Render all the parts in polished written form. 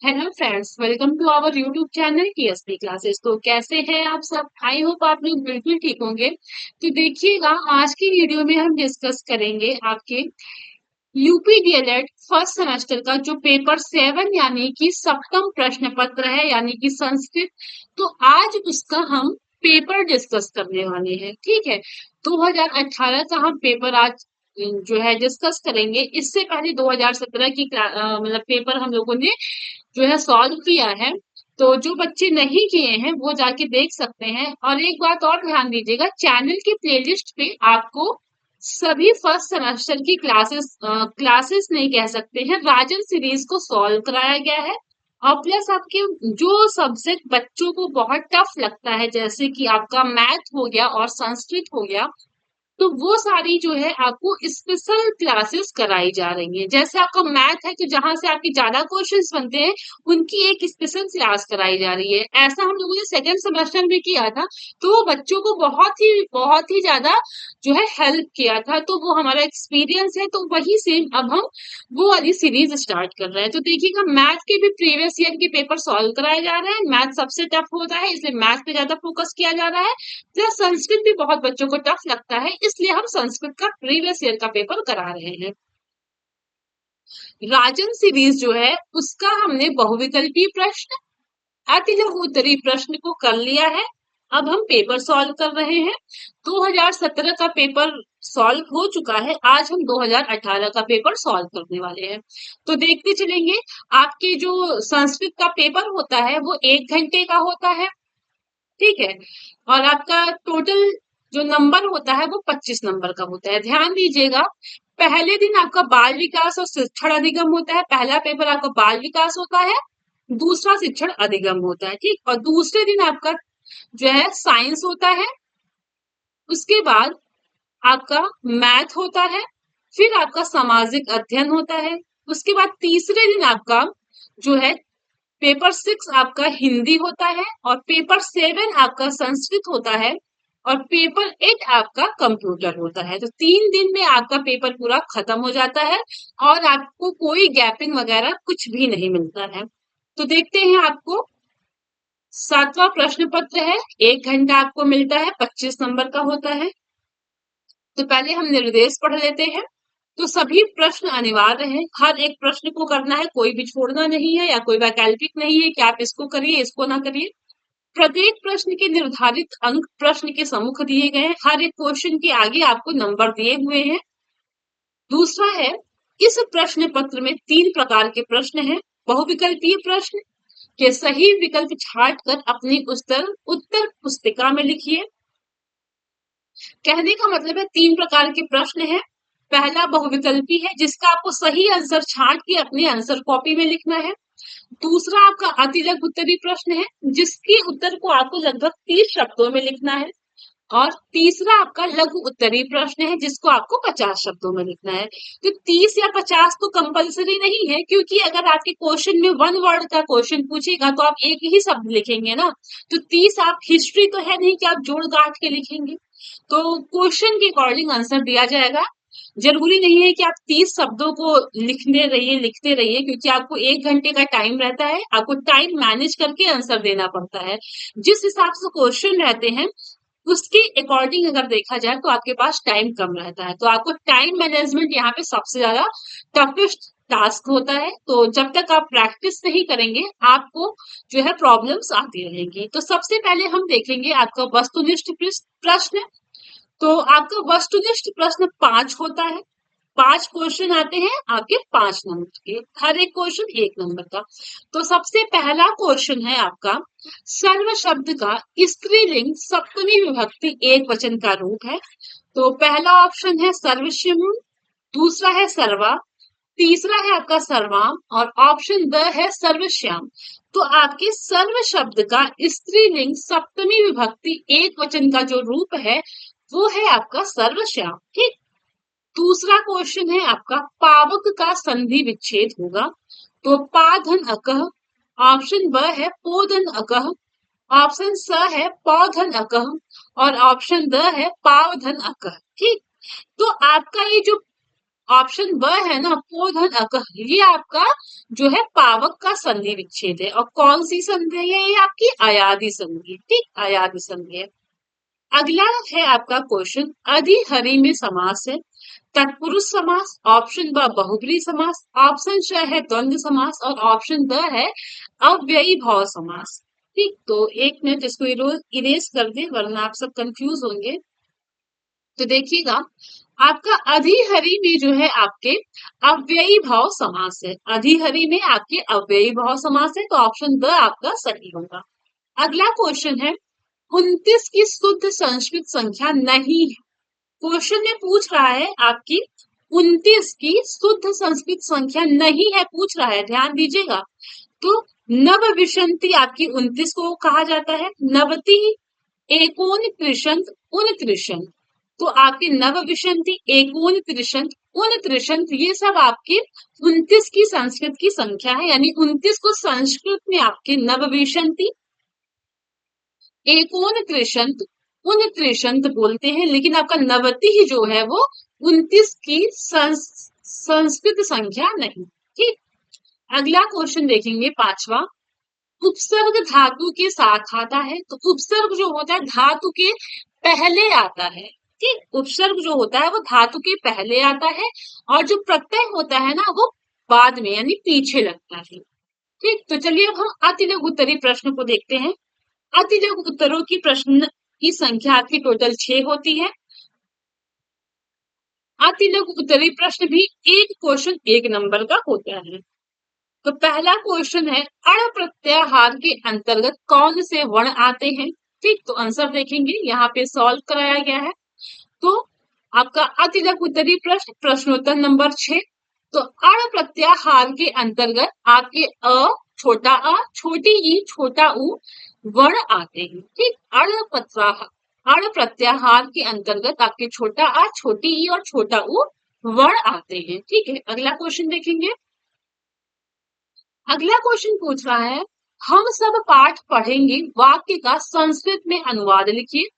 Hello friends, welcome to our YouTube channel TSP classes. तो कैसे हैं आप सब? आई होप आप लोग बिल्कुल ठीक होंगे। तो देखिएगा, आज की वीडियो में हम डिस्कस करेंगे आपके यूपी डीएलएड फर्स्ट सेमेस्टर का जो पेपर 7 यानी कि सप्तम प्रश्न पत्र है, यानी कि संस्कृत। तो आज उसका हम पेपर डिस्कस करने वाले हैं। ठीक है, 2018 का हम पेपर आज जो है डिस्कस करेंगे। इससे पहले 2017 की मतलब पेपर हम लोगों ने जो है सॉल्व किया है। तो जो बच्चे नहीं किए हैं वो जाके देख सकते हैं। और एक बात और ध्यान दीजिएगा, चैनल की प्लेलिस्ट पे आपको सभी फर्स्ट सेमेस्टर की क्लासेस नहीं कह सकते हैं, राजन सीरीज को सॉल्व कराया गया है। और प्लस आपके जो सब्जेक्ट बच्चों को बहुत टफ लगता है, जैसे कि आपका मैथ हो गया और संस्कृत हो गया, तो वो सारी जो है आपको स्पेशल क्लासेस कराई जा रही है। जैसे आपका मैथ है तो जहां से आपके ज्यादा क्वेश्चंस बनते हैं, उनकी एक स्पेशल क्लास कराई जा रही है। ऐसा हम लोगों ने सेकंड सेमेस्टर में किया था, तो वो बच्चों को बहुत ही ज्यादा जो है हेल्प किया था। तो वो हमारा एक्सपीरियंस है, तो वही सेम अब हम वो वाली सीरीज स्टार्ट कर रहे हैं। तो देखिएगा, मैथ के भी प्रीवियस ईयर के पेपर सॉल्व कराए जा रहे हैं। मैथ सबसे टफ होता है, इसलिए मैथ पे ज्यादा फोकस किया जा रहा है। प्लस संस्कृत भी बहुत बच्चों को टफ लगता है, इसलिए हम संस्कृत का प्रीवियस ईयर का पेपर करा रहे हैं। राजन सीरीज जो है उसका हमने बहुविकल्पीय प्रश्न, अतिलघु उत्तरीय प्रश्न को कर लिया है। अब हम पेपर सॉल्व कर रहे हैं। 2017 का पेपर सॉल्व हो चुका है, आज हम 2018 का पेपर सॉल्व करने वाले हैं। तो देखते चलेंगे। आपके जो संस्कृत का पेपर होता है वो 1 घंटे का होता है। ठीक है, और आपका टोटल जो नंबर होता है वो 25 नंबर का होता है। ध्यान दीजिएगा, पहले दिन आपका बाल विकास और शिक्षण अधिगम होता है। पहला पेपर आपका बाल विकास होता है, दूसरा शिक्षण अधिगम होता है। ठीक, और दूसरे दिन आपका जो है साइंस होता है। उसके बाद आपका मैथ होता है, फिर आपका सामाजिक अध्ययन होता है। उसके बाद तीसरे दिन आपका जो है पेपर 6 आपका हिंदी होता है, और पेपर 7 आपका संस्कृत होता है, और पेपर 8 आपका कंप्यूटर होता है। तो 3 दिन में आपका पेपर पूरा खत्म हो जाता है, और आपको कोई गैपिंग वगैरह कुछ भी नहीं मिलता है। तो देखते हैं, आपको 7वां प्रश्न पत्र है, 1 घंटा आपको मिलता है, 25 नंबर का होता है। तो पहले हम निर्देश पढ़ लेते हैं। तो सभी प्रश्न अनिवार्य हैं, हर एक प्रश्न को करना है, कोई भी छोड़ना नहीं है, या कोई वैकल्पिक नहीं है कि आप इसको करिए इसको ना करिए। प्रत्येक प्रश्न के निर्धारित अंक प्रश्न के सम्मुख दिए गए हैं, हर एक क्वेश्चन के आगे आपको नंबर दिए हुए हैं। दूसरा है, इस प्रश्न पत्र में 3 प्रकार के प्रश्न हैं। बहुविकल्पीय प्रश्न के सही विकल्प छाट कर अपनी उत्तर उत्तर पुस्तिका में लिखिए। कहने का मतलब है 3 प्रकार के प्रश्न हैं। पहला बहुविकल्पी है, जिसका आपको सही आंसर छांट के अपने आंसर कॉपी में लिखना है। दूसरा आपका अतिलघु उत्तरीय प्रश्न है, जिसके उत्तर को आपको लगभग 30 शब्दों में लिखना है। और तीसरा आपका लघु उत्तरीय प्रश्न है, जिसको आपको 50 शब्दों में लिखना है। तो 30 या 50 तो कंपलसरी नहीं है, क्योंकि अगर आपके क्वेश्चन में 1 वर्ड का क्वेश्चन पूछेगा तो आप एक ही शब्द लिखेंगे ना। तो 30 आप हिस्ट्री तो है नहीं कि आप जोड़ गांठ के लिखेंगे। तो क्वेश्चन के अकॉर्डिंग आंसर दिया जाएगा। जरूरी नहीं है कि आप 30 शब्दों को लिखते रहिए, क्योंकि आपको 1 घंटे का टाइम रहता है, आपको टाइम मैनेज करके आंसर देना पड़ता है। जिस हिसाब से क्वेश्चन रहते हैं उसके अकॉर्डिंग अगर देखा जाए तो आपके पास टाइम कम रहता है। तो आपको टाइम मैनेजमेंट यहाँ पे सबसे ज्यादा टफेस्ट टास्क होता है। तो जब तक आप प्रैक्टिस नहीं करेंगे, आपको जो है प्रॉब्लम्स आती रहेंगी। तो सबसे पहले हम देखेंगे आपका वस्तुनिष्ठ प्रश्न। तो आपका वस्तुनिष्ठ प्रश्न 5 होता है। 5 क्वेश्चन आते हैं आपके 5 नंबर के, हर एक क्वेश्चन 1 नंबर का। तो सबसे पहला क्वेश्चन है आपका, सर्व शब्द का स्त्रीलिंग सप्तमी विभक्ति एक वचन का रूप है। तो पहला ऑप्शन है सर्वस्यम, दूसरा है सर्वा, तीसरा है आपका सर्वाम, और ऑप्शन द है सर्वश्याम। तो आपके सर्व शब्द का स्त्रीलिंग सप्तमी विभक्ति एक वचन का जो रूप है वो है आपका सर्वश्याम। ठीक, दूसरा क्वेश्चन है आपका, पावक का संधि विच्छेद होगा। तो पाधन अकह, ऑप्शन ब है पोधन अकह, ऑप्शन स है पौधन अकह, और ऑप्शन द है पावधन अकह। ठीक, तो आपका ये जो ऑप्शन ब है ना, पो धन अकह, ये आपका जो है पावक का संधि विच्छेद है। और कौन सी संधि है ये आपकी? अयादि संधि, ठीक, अयादि संधि है। अगला है आपका क्वेश्चन, अधिहरि में समास है तत्पुरुष समास, ऑप्शन ब बहुब्री समास, ऑप्शन च है द्वंद्व समास और ऑप्शन द है अव्ययी भाव समास। ठीक, तो एक मिनट इसको इरेज कर दे वरना आप सब कंफ्यूज होंगे। तो देखिएगा, आपका अधिहरि में जो है आपके अव्ययी भाव समास है, अधिहरि में आपके अव्ययी भाव समास है, तो ऑप्शन द आपका सही होगा। अगला क्वेश्चन है, 29 की शुद्ध संस्कृत संख्या नहीं है। क्वेश्चन में पूछ रहा है आपकी 29 की शुद्ध संस्कृत संख्या नहीं है, पूछ रहा है, ध्यान दीजिएगा। तो नव विशंति आपकी 29 को कहा जाता है, नवति, एकोन त्रिशंत, उन त्रिशंत। तो आपकी नव विशंति, एकोन त्रिशंत, उन त्रिशंत, ये सब आपके 29 की संस्कृत की संख्या है, यानी 29 को संस्कृत में आपके नव विशंति, एकोन त्रिशंत, उन त्रिशंत बोलते हैं, लेकिन आपका नवति ही जो है वो 29 की संस्कृत संख्या नहीं। ठीक, अगला क्वेश्चन देखेंगे, पांचवा, उपसर्ग धातु के साथ आता है। तो उपसर्ग जो होता है धातु के पहले आता है। ठीक, उपसर्ग जो होता है वो धातु के पहले आता है और जो प्रत्यय होता है ना वो बाद में यानी पीछे लगता है। ठीक, तो चलिए अब हम अति लघु उत्तरीय प्रश्न को देखते हैं। अति लघु उत्तरों की प्रश्न की संख्या आपकी टोटल 6 होती है। अति लघु उत्तरीय प्रश्न भी एक क्वेश्चन 1 नंबर का होता है। तो पहला क्वेश्चन है, अण प्रत्याहार के अंतर्गत कौन से वर्ण आते हैं? ठीक, तो आंसर देखेंगे, यहाँ पे सॉल्व कराया गया है। तो आपका अति लघु उत्तरीय प्रश्न प्रश्नोत्तर नंबर 6। तो अण प्रत्याहार के अंतर्गत आपके अ, छोटा अ, छोटी ई, छोटा उ वर्ण आते हैं। ठीक, अण प्रत्याहार के अंतर्गत आपके छोटा आ, छोटी ई और छोटा उ वर्ण आते हैं। ठीक है, अगला क्वेश्चन देखेंगे। अगला क्वेश्चन पूछ रहा है, हम सब पाठ पढ़ेंगे वाक्य का संस्कृत में अनुवाद लिखिए।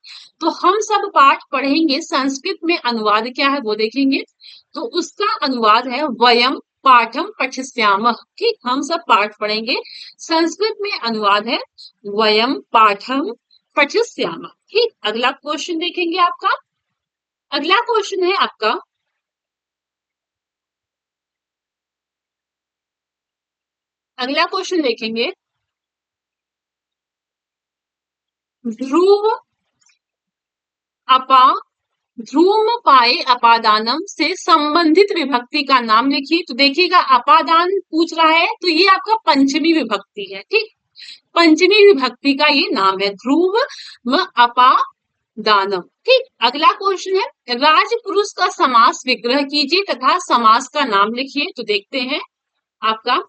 तो हम सब पाठ पढ़ेंगे संस्कृत में अनुवाद क्या है वो देखेंगे। तो उसका अनुवाद है वयम पाठम पठिष्यामः। ठीक, हम सब पाठ पढ़ेंगे, संस्कृत में अनुवाद है वयम पाठम पठिष्यामः। ठीक, अगला क्वेश्चन देखेंगे आपका। अगला क्वेश्चन है आपका, अगला क्वेश्चन देखेंगे, ध्रुव अपा ध्रुव पाए अपादानम से संबंधित विभक्ति का नाम लिखिए। तो देखिएगा, अपादान पूछ रहा है तो ये आपका पंचमी विभक्ति है। ठीक, पंचमी विभक्ति का ये नाम है, ध्रुव व अपादानम। ठीक, अगला क्वेश्चन है, राजपुरुष का समास विग्रह कीजिए तथा समास का नाम लिखिए। तो देखते हैं, आपका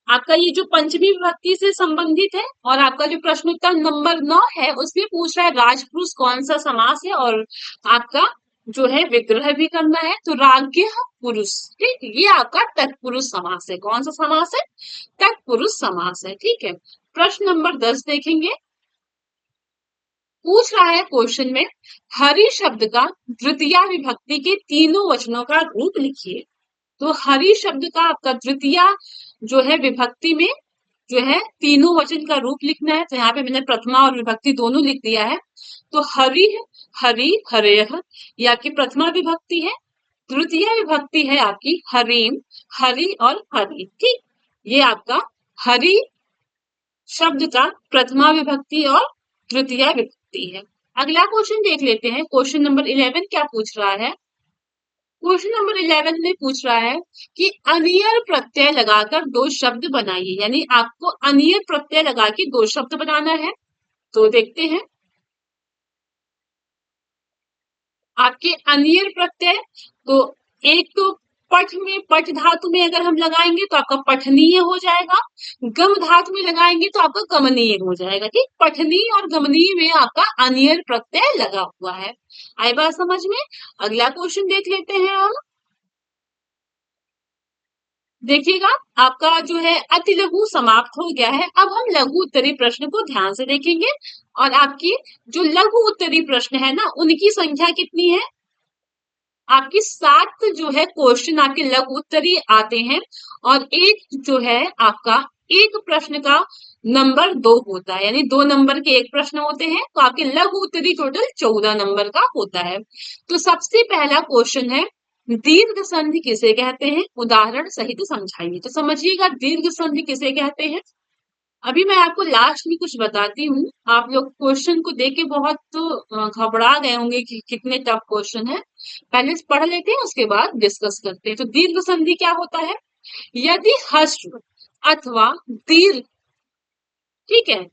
आपका ये जो पंचमी विभक्ति से संबंधित है और आपका जो प्रश्नोत्तर नंबर 9 है उसमें पूछ रहा है राजपुरुष कौन सा समास है और आपका जो है विग्रह भी करना है। तो राज्ञ पुरुष, ठीक, ये आपका तत्पुरुष समास है। कौन सा समास है? तत्पुरुष समास है। ठीक है, प्रश्न नंबर 10 देखेंगे। पूछ रहा है क्वेश्चन में, हरि शब्द का द्वितीया विभक्ति के तीनों वचनों का रूप लिखिए। तो हरि शब्द का आपका द्वितीया जो है विभक्ति में जो है तीनों वचन का रूप लिखना है। तो यहाँ पे मैंने प्रथमा और विभक्ति दोनों लिख दिया है। तो हरि, हरि, हरेह, ये आपकी प्रथमा विभक्ति है। तृतीय विभक्ति है आपकी हरिम, हरि और हरि। ठीक, ये आपका हरि शब्द का प्रथमा विभक्ति और तृतीय विभक्ति है। अगला क्वेश्चन देख लेते हैं, क्वेश्चन नंबर 11 क्या पूछ रहा है। क्वेश्चन नंबर 11 में पूछ रहा है कि अनियर प्रत्यय लगाकर दो शब्द बनाइए, यानी आपको अनियर प्रत्यय लगा के दो शब्द बनाना है। तो देखते हैं, आपके अनियर प्रत्यय, तो एक तो पठ में, पठ धातु में अगर हम लगाएंगे तो आपका पठनीय हो जाएगा, गम धातु में लगाएंगे तो आपका गमनीय हो जाएगा। ठीक, पठनीय और गमनीय में आपका अनियर प्रत्यय लगा हुआ है। आई बात समझ में? अगला क्वेश्चन देख लेते हैं हम। देखिएगा, आपका जो है अति लघु समाप्त हो गया है। अब हम लघु उत्तरीय प्रश्न को ध्यान से देखेंगे और आपकी जो लघु उत्तरीय प्रश्न है ना उनकी संख्या कितनी है? आपकी 7 जो है क्वेश्चन आपके लघु उत्तरीय आते हैं, और एक जो है आपका एक प्रश्न का नंबर 2 होता है, यानी 2 नंबर के एक प्रश्न होते हैं, तो आपके लघु उत्तरीय टोटल 14 नंबर का होता है। तो सबसे पहला क्वेश्चन है, दीर्घ संधि किसे कहते हैं, उदाहरण सहित समझाइए। तो समझिएगा दीर्घ संधि किसे कहते हैं। अभी मैं आपको लास्ट में कुछ बताती हूँ। आप लोग क्वेश्चन को देख के बहुत घबरा गए होंगे कि कितने टफ क्वेश्चन है। पहले पढ़ लेते हैं, उसके बाद डिस्कस करते हैं। तो दीर्घ संधि क्या होता है, यदि ह्रस्व अथवा दीर्घ, ठीक है,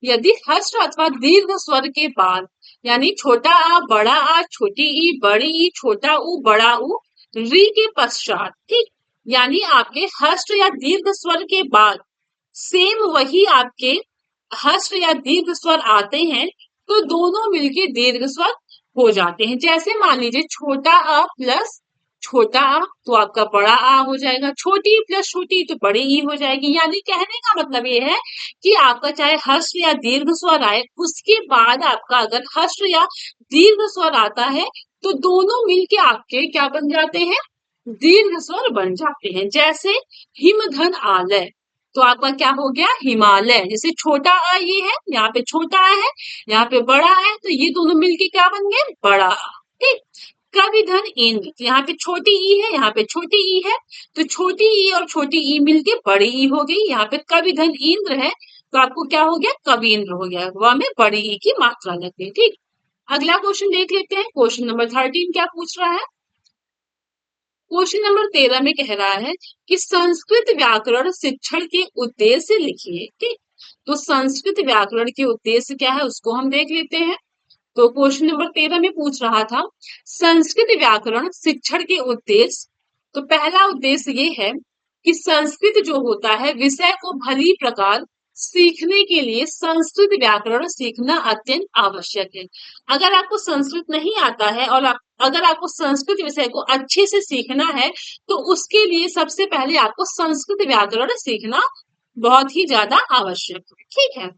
यदि ह्रस्व अथवा दीर्घ स्वर के बाद, यानी छोटा आ बड़ा आ छोटी ई बड़ी ई छोटा ऊ बड़ा ऊ री के पश्चात, ठीक, यानी आपके ह्रस्व या दीर्घ स्वर के बाद सेम वही आपके ह्रस्व या दीर्घ स्वर आते हैं, तो दोनों मिलके दीर्घ स्वर हो जाते हैं। जैसे मान लीजिए छोटा अ प्लस छोटा आ तो आपका बड़ा आ हो जाएगा, छोटी ई प्लस छोटी तो बड़ी ई हो जाएगी। यानी कहने का मतलब ये है कि आपका चाहे ह्रस्व या दीर्घ स्वर आए, उसके बाद आपका अगर ह्रस्व या दीर्घ स्वर आता है, तो दोनों मिलके आपके क्या बन जाते हैं, दीर्घ स्वर बन जाते हैं। जैसे हिमधन आलय, तो आपका क्या हो गया, हिमालय। जैसे छोटा आ ये है, यहाँ पे छोटा आ है, यहाँ पे बड़ा है, तो ये दोनों मिलके क्या बन गए, बड़ा आ, ठीक। कविधन इंद्र, तो यहाँ पे छोटी ई है, यहाँ पे छोटी ई है, तो छोटी ई और छोटी ई मिलके बड़ी ई हो गई। यहाँ पे कविधन इंद्र है, तो आपको क्या हो गया, कविंद्र हो गया, वह में बड़ी ई की मात्रा लग गई, ठीक। अगला क्वेश्चन देख लेते हैं। क्वेश्चन नंबर 13 क्या पूछ रहा है। क्वेश्चन नंबर 13 में कह रहा है कि संस्कृत व्याकरण शिक्षण के उद्देश्य लिखिए, ठीक। तो संस्कृत व्याकरण के उद्देश्य क्या है, उसको हम देख लेते हैं। तो क्वेश्चन नंबर 13 में पूछ रहा था संस्कृत व्याकरण शिक्षण के उद्देश्य। तो पहला उद्देश्य ये है कि संस्कृत जो होता है विषय को भली प्रकार सीखने के लिए संस्कृत व्याकरण सीखना अत्यंत आवश्यक है। अगर आपको संस्कृत नहीं आता है और अगर आपको संस्कृत विषय को अच्छे से सीखना है, तो उसके लिए सबसे पहले आपको संस्कृत व्याकरण सीखना बहुत ही ज्यादा आवश्यक है, ठीक है।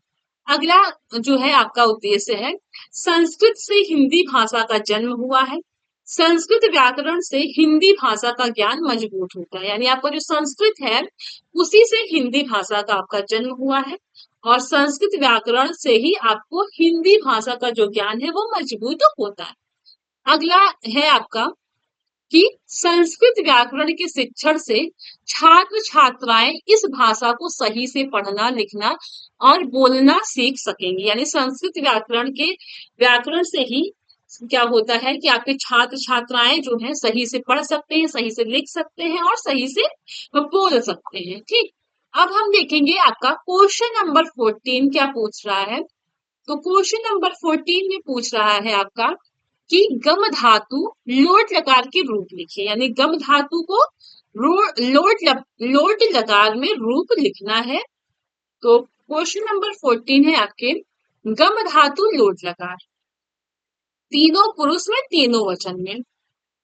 अगला जो है आपका उद्देश्य है, संस्कृत से हिंदी भाषा का जन्म हुआ है। संस्कृत व्याकरण से हिंदी भाषा का ज्ञान मजबूत होता है, यानी आपका जो संस्कृत है उसी से हिंदी भाषा का आपका जन्म हुआ है, और संस्कृत व्याकरण से ही आपको हिंदी भाषा का जो ज्ञान है वो मजबूत होता है। अगला है आपका कि संस्कृत व्याकरण के शिक्षण से छात्र छात्राएं इस भाषा को सही से पढ़ना लिखना और बोलना सीख सकेंगे। यानी संस्कृत व्याकरण से ही क्या होता है कि आपके छात्र छात्राएं जो है सही से पढ़ सकते हैं, सही से लिख सकते हैं और सही से बोल सकते हैं, ठीक। अब हम देखेंगे आपका क्वेश्चन नंबर 14 क्या पूछ रहा है। तो क्वेश्चन नंबर 14 में पूछ रहा है आपका कि गम धातु लोट लकार के रूप लिखिए, यानी गम धातु को लोट लकार में रूप लिखना है। तो क्वेश्चन नंबर 14 है आपके गम धातु लोट लकार, तीनों पुरुष में तीनों वचन में।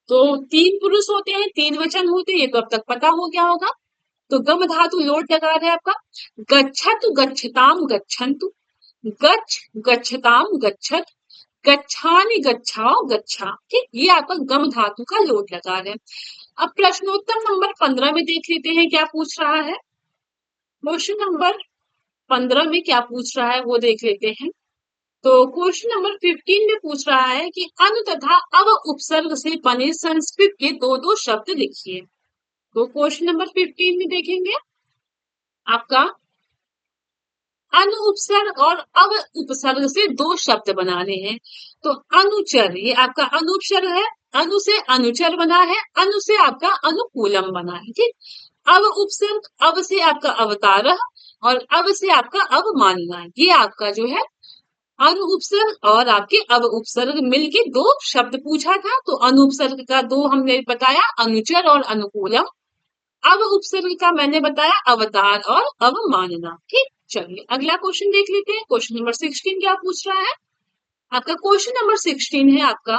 तो 3 पुरुष होते हैं, 3 वचन होते हैं, ये तो अब तक पता हो गया होगा। तो गम धातु लोट लकार है आपका गच्छतु गच्छताम गच्छन्तु, गच्छ गच्छताम गच्छत, गच्छानि गच्छाओ गच्छा, ठीक। ये आपका गम धातु का लोट लकार है। अब प्रश्नोत्तर नंबर 15 में देख लेते हैं क्या पूछ रहा है। क्वेश्चन नंबर 15 में क्या पूछ रहा है वो देख लेते हैं। तो क्वेश्चन नंबर 15 में पूछ रहा है कि अनु तथा अव उपसर्ग से बने संस्कृत के दो दो शब्द लिखिए। तो क्वेश्चन नंबर 15 में देखेंगे आपका अनु उपसर्ग और अव उपसर्ग से दो शब्द बनाने हैं। तो अनुचर, ये आपका अनुपसर्ग है, अनु से अनुचर बना है, अनु से आपका अनुकूलम बना है, ठीक। अव उपसर्ग, अव से आपका अवतार और अव से आपका अवमानना, ये आपका जो है अनु उपसर्ग और आपके अव उपसर्ग मिलके दो शब्द पूछा था। तो अनु उपसर्ग का दो हमने बताया, अनुचर और अनुकूलम। अब उपसर्ग का मैंने बताया अवतार और अवमानना, ठीक। चलिए अगला क्वेश्चन देख लेते हैं। क्वेश्चन नंबर 16 क्या पूछ रहा है। आपका क्वेश्चन नंबर 16 है आपका,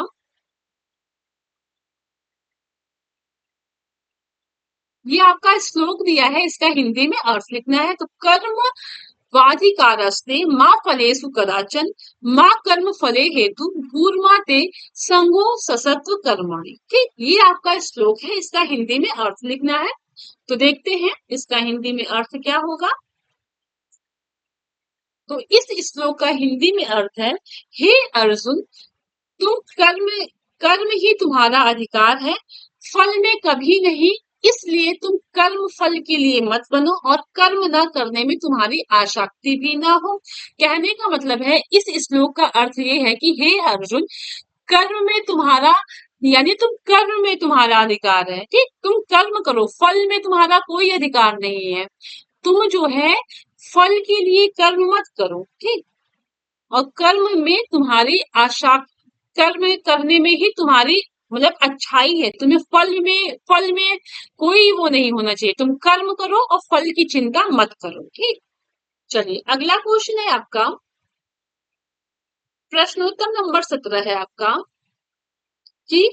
ये आपका श्लोक दिया है, इसका हिंदी में अर्थ लिखना है। तो कर्म वाधिकारस्ते माँ फलेषु कदाचन माँ कर्म फले हेतु भूर्मा ते संगो ससत्व कर्मणि। ठीक, ये आपका श्लोक है, इसका हिंदी में अर्थ लिखना है। तो देखते हैं इसका हिंदी में अर्थ क्या होगा। तो इस श्लोक का हिंदी में अर्थ है, हे अर्जुन, तुम कर्म ही तुम्हारा अधिकार है, फल में कभी नहीं, इसलिए तुम कर्म फल के लिए मत बनो और कर्म न करने में तुम्हारी आसक्ति भी ना हो। कहने का मतलब है, इस श्लोक का अर्थ ये है कि हे अर्जुन, कर्म में तुम्हारा यानी तुम कर्म में तुम्हारा अधिकार है। ठीक, तुम कर्म करो, फल में तुम्हारा कोई अधिकार नहीं है। तुम जो है फल के लिए कर्म मत करो। ठीक, और कर्म में तुम्हारी आशा, कर्म करने में ही तुम्हारी मतलब अच्छाई है, तुम्हें फल में कोई वो नहीं होना चाहिए। तुम कर्म करो और फल की चिंता मत करो। ठीक, चलिए अगला क्वेश्चन है आपका, प्रश्नोत्तर नंबर 17 है आपका कि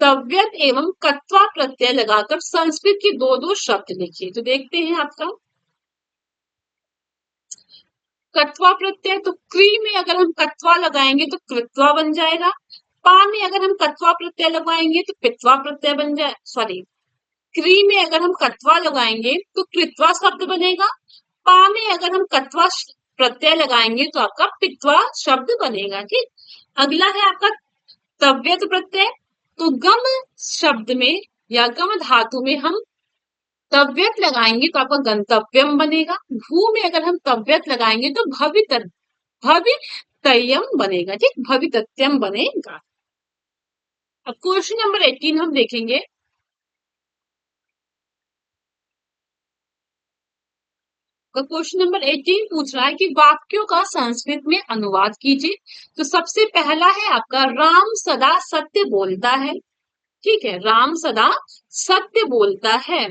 तव्यत एवं कत्वा प्रत्यय लगाकर संस्कृत के दो दो शब्द लिखिए। तो देखते हैं आपका कत्वा प्रत्यय, तो क्री में अगर हम कत्वा लगाएंगे तो कृत्वा बन जाएगा। पा में अगर हम कत्वा प्रत्यय लगाएंगे तो पित्वा प्रत्यय बन जाए, सॉरी, क्री में अगर हम कत्वा लगाएंगे तो कृत्वा शब्द बनेगा। पा में अगर हम कत्वा प्रत्यय लगाएंगे तो आपका पित्वा शब्द बनेगा। ठीक, अगला है आपका तव्यत प्रत्यय। तो गम शब्द में या गम धातु में हम तव्यत लगाएंगे तो आपका गंतव्यम बनेगा। भू में अगर हम तव्यत लगाएंगे तो भवितव्यम बनेगा। ठीक, भवितत्यम बनेगा। अब क्वेश्चन नंबर 18 हम देखेंगे। तो क्वेश्चन नंबर 18 पूछ रहा है कि वाक्यों का संस्कृत में अनुवाद कीजिए। तो सबसे पहला है आपका, राम सदा सत्य बोलता है। ठीक है, राम सदा सत्य बोलता है,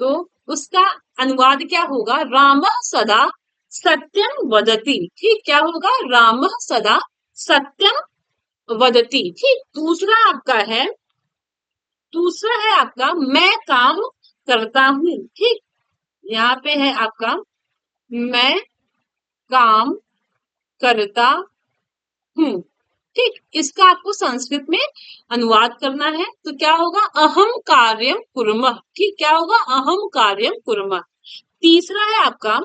तो उसका अनुवाद क्या होगा, रामः सदा सत्यम वदति। ठीक, क्या होगा, रामः सदा सत्यम वदति। ठीक, दूसरा है आपका मैं काम करता हूँ। ठीक, यहाँ पे है आपका मैं काम करता हूँ। ठीक, इसका आपको संस्कृत में अनुवाद करना है। तो क्या होगा, अहम कार्यम कुर्मः। ठीक, क्या होगा, अहम कार्यम कुर्मः। तीसरा है आपका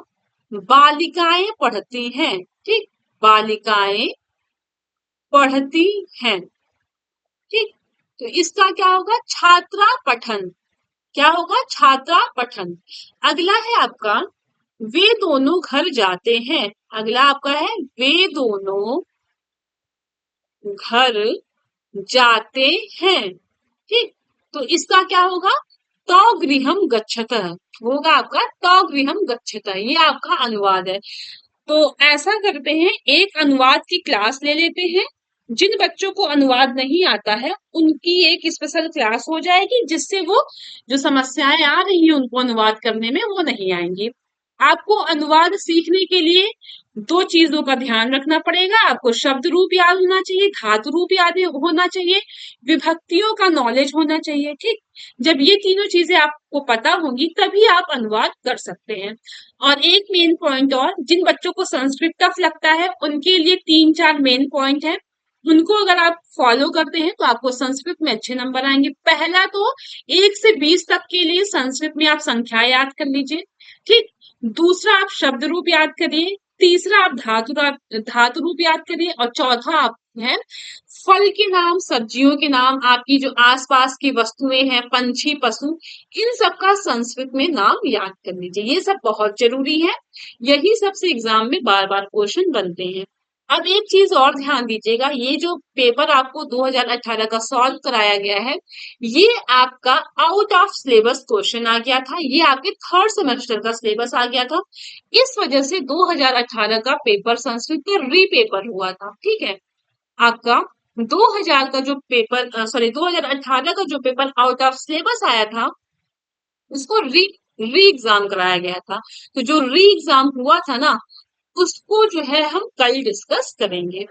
बालिकाएं पढ़ती हैं। ठीक, बालिकाएं पढ़ती हैं। ठीक, तो इसका क्या होगा, छात्रा पठन। क्या होगा, छात्रा पठन। अगला है आपका वे दोनों घर जाते हैं। अगला आपका है वे दोनों घर जाते हैं। ठीक, तो इसका क्या होगा, तो गृहम गच्छतः होगा आपका, तो गृहम गच्छतः। ये आपका अनुवाद है। तो ऐसा करते हैं, एक अनुवाद की क्लास ले लेते हैं। जिन बच्चों को अनुवाद नहीं आता है उनकी एक स्पेशल क्लास हो जाएगी, जिससे वो जो समस्याएं आ रही हैं उनको अनुवाद करने में वो नहीं आएंगी। आपको अनुवाद सीखने के लिए दो चीजों का ध्यान रखना पड़ेगा। आपको शब्द रूप याद होना चाहिए, धातु रूप याद होना चाहिए, विभक्तियों का नॉलेज होना चाहिए। ठीक, जब ये तीनों चीजें आपको पता होंगी तभी आप अनुवाद कर सकते हैं। और एक मेन पॉइंट और, जिन बच्चों को संस्कृत टफ लगता है उनके लिए 3-4 मेन पॉइंट है, उनको अगर आप फॉलो करते हैं तो आपको संस्कृत में अच्छे नंबर आएंगे। पहला तो 1 से 20 तक के लिए संस्कृत में आप संख्या याद कर लीजिए। ठीक, दूसरा आप शब्द रूप याद करिए, तीसरा आप धातु रूप याद करिए, और चौथा आप है फल के नाम, सब्जियों के नाम, आपकी जो आसपास की वस्तुएं हैं, पंछी, पशु, इन सबका संस्कृत में नाम याद कर लीजिए। ये सब बहुत जरूरी है, यही सबसे एग्जाम में बार बार क्वेश्चन बनते हैं। अब एक चीज और ध्यान दीजिएगा, ये जो पेपर आपको 2018 का सॉल्व कराया गया है, ये आपका आउट ऑफ सिलेबस क्वेश्चन आ गया था। ये आपके थर्ड सेमेस्टर का सिलेबस आ गया था। इस वजह से 2018 का पेपर संस्कृत का रीपेपर हुआ था। ठीक है, आपका 2000 का जो पेपर, सॉरी 2018 का जो पेपर आउट ऑफ सिलेबस आया था उसको री एग्जाम कराया गया था। तो जो री एग्जाम हुआ था ना, उसको जो है हम कल डिस्कस करेंगे।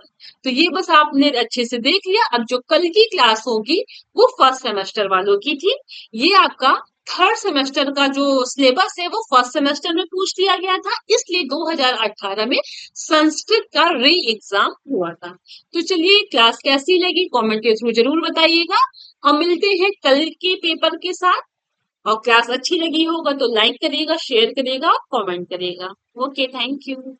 तो ये बस आपने अच्छे से देख लिया। अब जो कल की क्लास होगी वो फर्स्ट सेमेस्टर वालों की थी। ये आपका थर्ड सेमेस्टर का जो सिलेबस है वो फर्स्ट सेमेस्टर में पूछ लिया गया था, इसलिए 2018 में संस्कृत का री एग्जाम हुआ था। तो चलिए, क्लास कैसी लगी कमेंट के थ्रू जरूर बताइएगा। हम मिलते हैं कल के पेपर के साथ। और क्लास अच्छी लगी होगा तो लाइक करिएगा, शेयर करिएगा, कमेंट करिएगा। Okay, thank you.